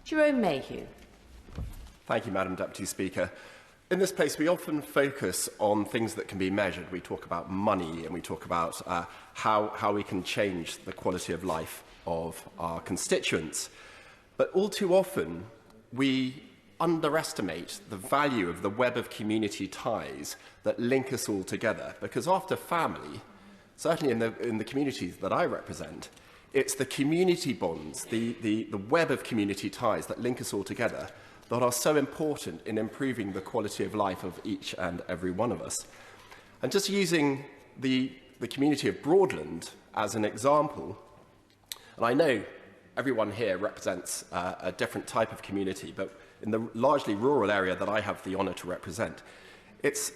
Jerome Mayhew. Thank you, Madam Deputy Speaker. In this place, we often focus on things that can be measured. We talk about money and we talk about how we can change the quality of life of our constituents. But all too often, we underestimate the value of the web of community ties that link us all together. Because after family, certainly in the communities that I represent, it's the community bonds, the web of community ties that link us all together that are so important in improving the quality of life of each and every one of us. And just using the community of Broadland as an example, and I know everyone here represents a different type of community, but in the largely rural area that I have the honour to represent, it's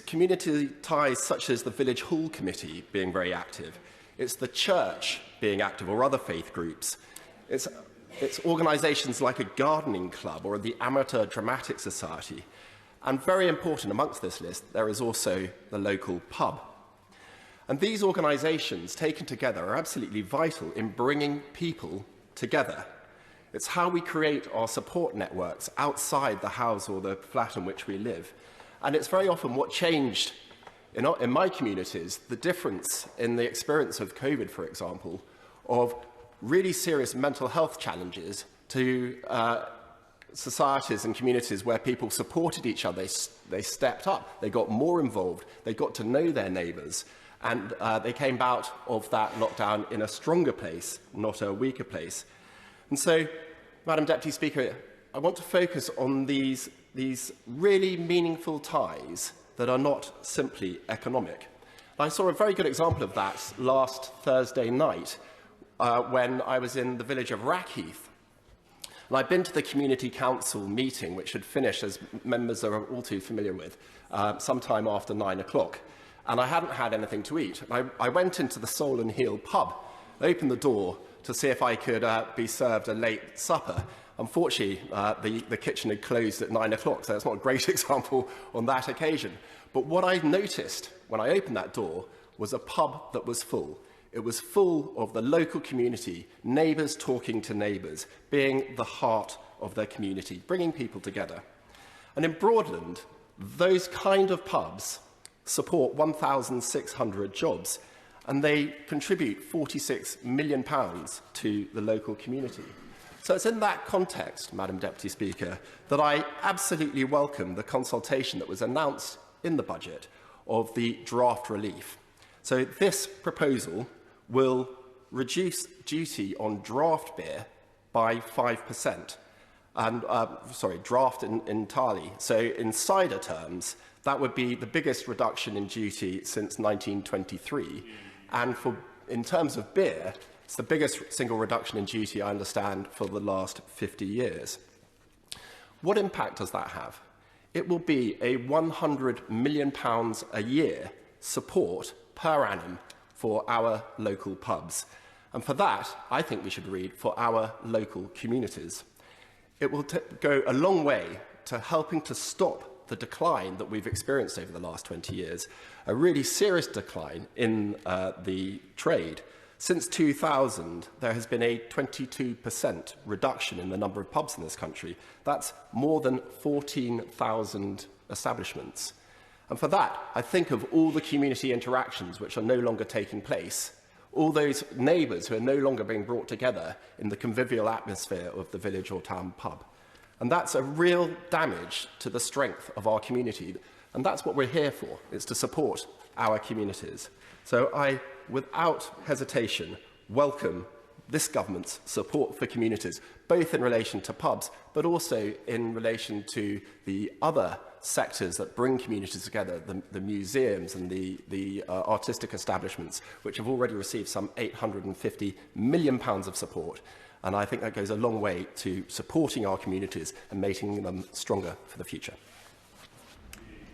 community ties such as the Village Hall Committee being very active, it's the church being active or other faith groups, it's organisations like a gardening club or the Amateur Dramatic Society. And very important amongst this list, there is also the local pub. And these organisations taken together are absolutely vital in bringing people together. It's how we create our support networks outside the house or the flat in which we live. And it's very often what changed in my communities, the difference in the experience of COVID, for example, of really serious mental health challenges to societies and communities where people supported each other. They stepped up, they got more involved, they got to know their neighbours, and they came out of that lockdown in a stronger place, not a weaker place. And so, Madam Deputy Speaker, I want to focus on these really meaningful ties that are not simply economic. And I saw a very good example of that last Thursday night when I was in the village of Rackheath. And I'd been to the Community Council meeting, which had finished, as members are all too familiar with, sometime after 9 o'clock. And I hadn't had anything to eat. I went into the Soul and Heel pub, opened the door to see if I could be served a late supper. Unfortunately, the kitchen had closed at 9 o'clock, so it's not a great example on that occasion. But what I noticed when I opened that door was a pub that was full. It was full of the local community, neighbours talking to neighbours, being the heart of their community, bringing people together. And in Broadland, those kind of pubs support 1,600 jobs, and they contribute £46 million to the local community. So it's in that context, Madam Deputy Speaker, that I absolutely welcome the consultation that was announced in the budget of the draft relief. So this proposal will reduce duty on draft beer by 5%, and draft entirely. So in cider terms, that would be the biggest reduction in duty since 1923, and in terms of beer, it's the biggest single reduction in duty, I understand, for the last 50 years. What impact does that have? It will be a £100 million a year support per annum for our local pubs. And for that, I think we should read for our local communities. It will go a long way to helping to stop the decline that we've experienced over the last 20 years, a really serious decline in the trade. Since 2000, there has been a 22% reduction in the number of pubs in this country. That's more than 14,000 establishments. And for that, I think of all the community interactions which are no longer taking place, all those neighbours who are no longer being brought together in the convivial atmosphere of the village or town pub. And that's a real damage to the strength of our community. And that's what we're here for, is to support our communities. So I, without hesitation, welcome this government's support for communities, both in relation to pubs, but also in relation to the other sectors that bring communities together, the museums and the artistic establishments, which have already received some £850 million of support. And I think that goes a long way to supporting our communities and making them stronger for the future.